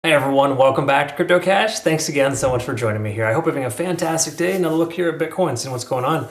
Hey everyone, welcome back to CryptoCache. Thanks again so much for joining me here. I hope you're having a fantastic day. Another look here at Bitcoin, seeing what's going on.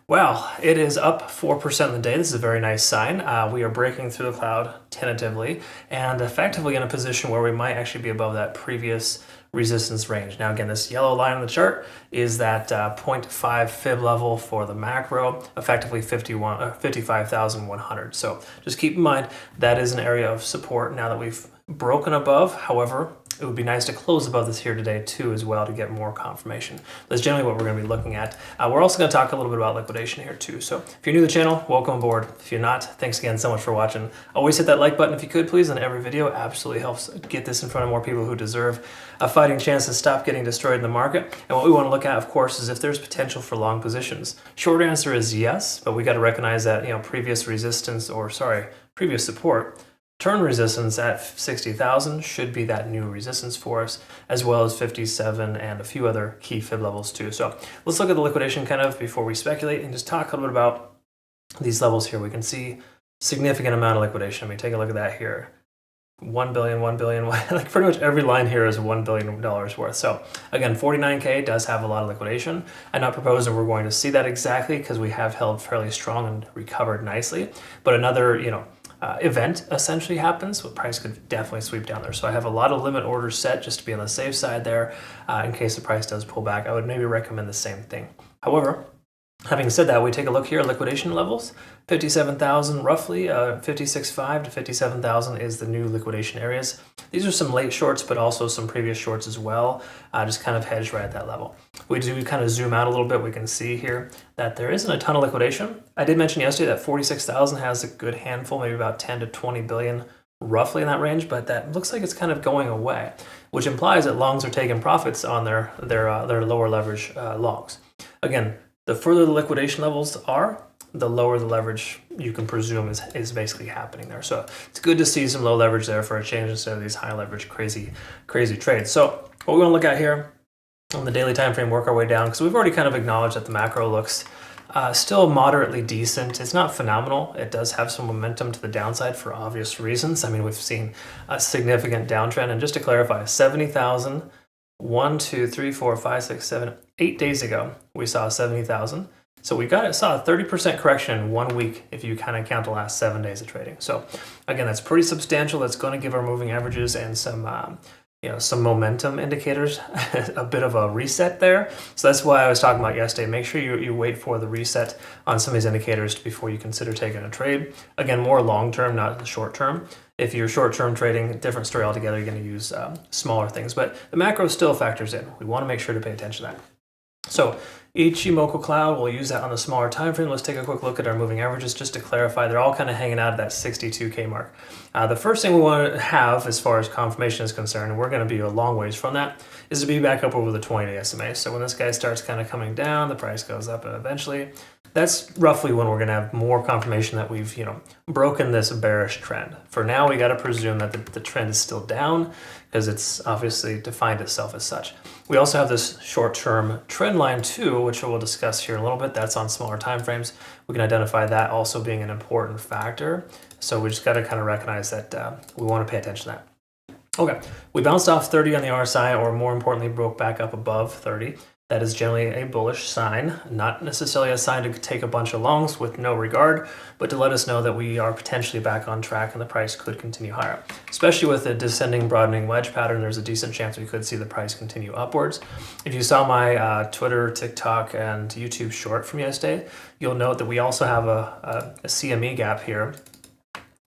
Well, it is up 4% in the day. This is a very nice sign. We are breaking through the cloud tentatively and effectively in a position where we might actually be above that previous resistance range. Now again, this yellow line on the chart is that 0.5 fib level for the macro, effectively 55,100. So just keep in mind that is an area of support now that we've broken above. However, it would be nice to close above this here today too as well to get more confirmation. That's generally what we're going to be looking at. We're also going to talk a little bit about liquidation here too. So if you're new to the channel, welcome aboard. If you're not, thanks again so much for watching. Always hit that like button if you could, please, on every video. Absolutely helps get this in front of more people who deserve a fighting chance to stop getting destroyed in the market. And what we want to look at, of course, is if there's potential for long positions. Short answer is yes, but we got to recognize that, previous support. Turn resistance at 60,000 should be that new resistance for us, as well as 57 and a few other key fib levels too. So let's look at the liquidation kind of before we speculate and just talk a little bit about these levels here. We can see significant amount of liquidation. I mean, take a look at that here. 1 billion, 1 billion, like pretty much every line here is $1 billion worth. So again, 49K does have a lot of liquidation. I'm not proposing we're going to see that exactly because we have held fairly strong and recovered nicely, but another, event essentially happens, the price could definitely sweep down there. So I have a lot of limit orders set just to be on the safe side there in case the price does pull back. I would maybe recommend the same thing. However, having said that, we take a look here at liquidation levels. 57,000 roughly, 56.5 to 57,000 is the new liquidation areas. These are some late shorts, but also some previous shorts as well, just kind of hedged right at that level. We do kind of zoom out a little bit. We can see here that there isn't a ton of liquidation. I did mention yesterday that 46,000 has a good handful, maybe about 10 to 20 billion, roughly in that range, but that looks like it's kind of going away, which implies that longs are taking profits on their lower leverage longs. Again, the further the liquidation levels are, the lower the leverage you can presume is basically happening there. So it's good to see some low leverage there for a change instead of these high leverage crazy trades. So what we want to look at here on the daily time frame, work our way down, because we've already kind of acknowledged that the macro looks still moderately decent. It's not phenomenal. It does have some momentum to the downside for obvious reasons. I mean, we've seen a significant downtrend. And just to clarify, 70,000, 1, 2, 3, 4, 5, 6, 7, 8 days ago, we saw 70,000. So we saw a 30% correction in 1 week if you kind of count the last 7 days of trading. So again, that's pretty substantial. That's going to give our moving averages and some some momentum indicators a bit of a reset there. So that's why I was talking about yesterday. Make sure you wait for the reset on some of these indicators before you consider taking a trade. Again, more long-term, not the short-term. If you're short-term trading, different story altogether, you're going to use smaller things. But the macro still factors in. We want to make sure to pay attention to that. So Ichimoku Cloud, we'll use that on the smaller time frame. Let's take a quick look at our moving averages just to clarify. They're all kind of hanging out at that 62K mark. The first thing we want to have as far as confirmation is concerned, and we're going to be a long ways from that, is to be back up over the 20-day SMA. So when this guy starts kind of coming down, the price goes up, and eventually that's roughly when we're going to have more confirmation that we've broken this bearish trend. For now, we got to presume that the trend is still down because it's obviously defined itself as such. We also have this short-term trend line too, which we'll discuss here in a little bit. That's on smaller time frames. We can identify that also being an important factor. So we just got to kind of recognize that we want to pay attention to that. Okay, we bounced off 30 on the RSI, or more importantly, broke back up above 30. That is generally a bullish sign, not necessarily a sign to take a bunch of longs with no regard, but to let us know that we are potentially back on track and the price could continue higher. Especially with a descending broadening wedge pattern, there's a decent chance we could see the price continue upwards. If you saw my Twitter, TikTok, and YouTube short from yesterday, you'll note that we also have a CME gap here,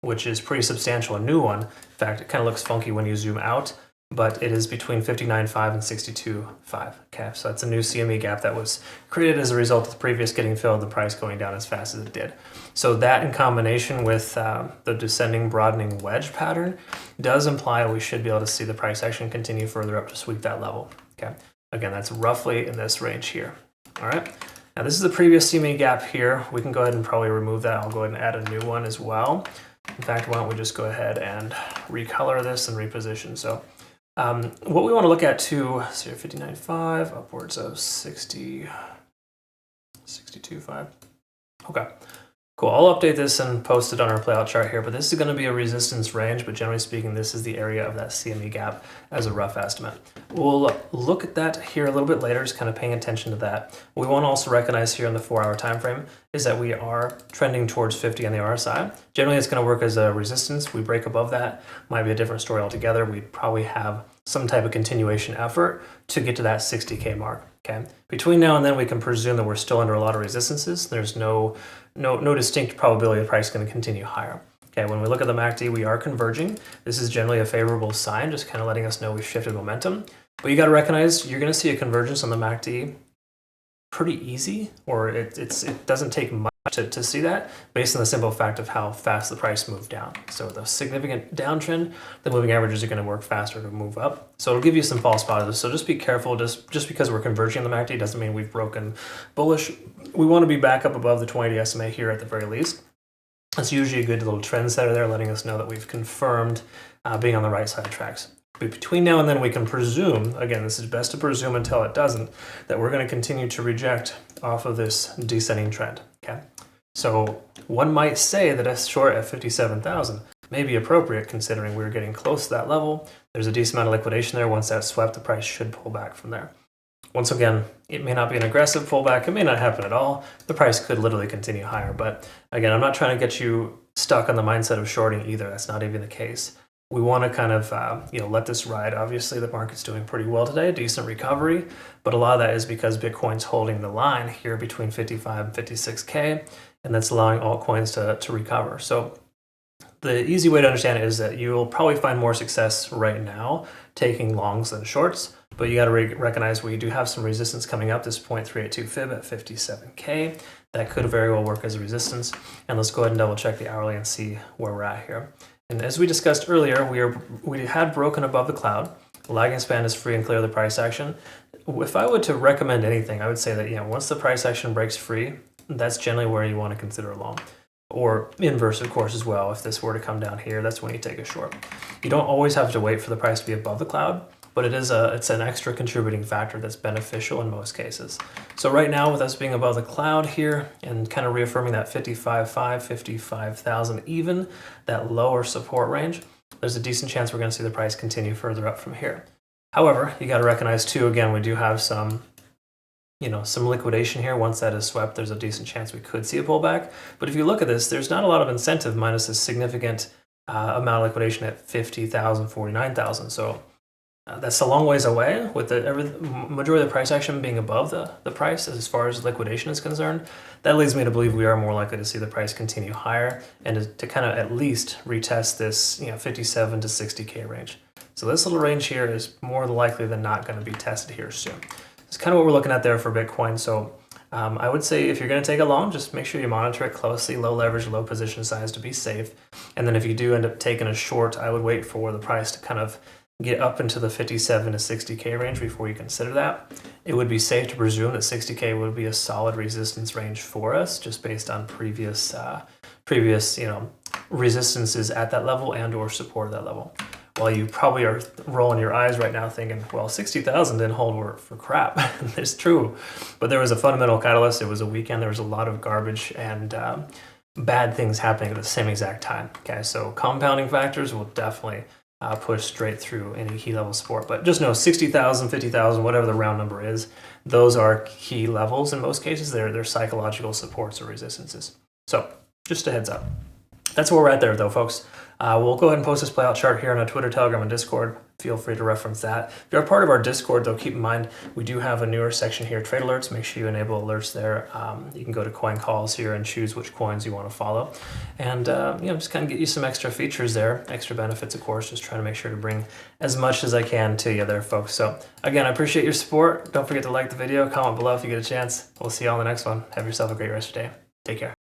which is pretty substantial, a new one. In fact, it kind of looks funky when you zoom out, but it is between 59.5 and 62.5. Okay, so that's a new CME gap that was created as a result of the previous getting filled, the price going down as fast as it did. So that in combination with the descending broadening wedge pattern does imply we should be able to see the price action continue further up to sweep that level. Okay, again, that's roughly in this range here. All right, now this is the previous CME gap here. We can go ahead and probably remove that. I'll go ahead and add a new one as well. In fact, why don't we just go ahead and recolor this and reposition. So what we want to look at too, so 59.5 upwards of 60, 62.5. Okay, Cool, I'll update this and post it on our playout chart here, but this is going to be a resistance range, but generally speaking, this is the area of that CME gap as a rough estimate. We'll look at that here a little bit later, just kind of paying attention to that. What we want to also recognize here in the 4-hour time frame is that we are trending towards 50 on the RSI. Generally, it's going to work as a resistance. We break above that, might be a different story altogether. We'd probably have some type of continuation effort to get to that 60K mark. Okay. Between now and then, we can presume that we're still under a lot of resistances. There's no distinct probability the price is going to continue higher. Okay, when we look at the MACD, we are converging. This is generally a favorable sign, just kind of letting us know we've shifted momentum. But you got to recognize you're going to see a convergence on the MACD pretty easy, or it doesn't take much to see that based on the simple fact of how fast the price moved down. So the significant downtrend, the moving averages are going to work faster to move up. So it'll give you some false positives. So just be careful. Just because we're converging on the MACD doesn't mean we've broken bullish. We want to be back up above the 20-day SMA here at the very least. That's usually a good little trend setter there, letting us know that we've confirmed being on the right side of tracks. But between now and then, we can presume, again, this is best to presume until it doesn't, that we're going to continue to reject off of this descending trend. Okay, so one might say that a short at 57,000 may be appropriate considering we're getting close to that level. There's a decent amount of liquidation there. Once that's swept, the price should pull back from there. Once again, it may not be an aggressive pullback. It may not happen at all. The price could literally continue higher. But again, I'm not trying to get you stuck on the mindset of shorting either. That's not even the case. We want to kind of let this ride. Obviously, the market's doing pretty well today, decent recovery, but a lot of that is because Bitcoin's holding the line here between 55 and 56K, and that's allowing altcoins to recover. So the easy way to understand it is that you'll probably find more success right now taking longs than shorts, but you got to recognize we do have some resistance coming up, this 0.382 fib at 57K. That could very well work as a resistance. And let's go ahead and double check the hourly and see where we're at here. And as we discussed earlier, we had broken above the cloud. The lagging span is free and clear of the price action. If I were to recommend anything, I would say that once the price action breaks free, that's generally where you want to consider a long. Or inverse, of course, as well. If this were to come down here, that's when you take a short. You don't always have to wait for the price to be above the cloud, but it's an extra contributing factor that's beneficial in most cases. So right now, with us being above the cloud here and kind of reaffirming that 55.5, 55,000 even, that lower support range, there's a decent chance we're going to see the price continue further up from here. However, you got to recognize too, again, we do have some liquidation here. Once that is swept, there's a decent chance we could see a pullback. But if you look at this, there's not a lot of incentive minus a significant amount of liquidation at 50,000, 49,000. So that's a long ways away with the majority of the price action being above the price as far as liquidation is concerned. That leads me to believe we are more likely to see the price continue higher and to kind of at least retest this 57 to 60K range. So this little range here is more likely than not going to be tested here soon. It's kind of what we're looking at there for Bitcoin. So I would say if you're going to take a long, just make sure you monitor it closely, low leverage, low position size to be safe. And then if you do end up taking a short, I would wait for the price to kind of get up into the 57 to 60K range before you consider that. It would be safe to presume that 60K would be a solid resistance range for us, just based on previous resistances at that level and or support at that level. While you probably are rolling your eyes right now thinking, well, 60,000 didn't hold for crap. It's true. But there was a fundamental catalyst. It was a weekend. There was a lot of garbage and bad things happening at the same exact time. Okay, so compounding factors will definitely push straight through any key level support. But just know 60,000, 50,000, whatever the round number is, those are key levels in most cases. They're psychological supports or resistances. So just a heads up. That's where we're at there, though, folks. We'll go ahead and post this playout chart here on our Twitter, Telegram, and Discord. Feel free to reference that. If you're a part of our Discord, though, keep in mind we do have a newer section here, Trade Alerts. Make sure you enable alerts there. You can go to Coin Calls here and choose which coins you want to follow. And just kind of get you some extra features there, extra benefits, of course. Just trying to make sure to bring as much as I can to you there, folks. So, again, I appreciate your support. Don't forget to like the video, comment below if you get a chance. We'll see you all in the next one. Have yourself a great rest of your day. Take care.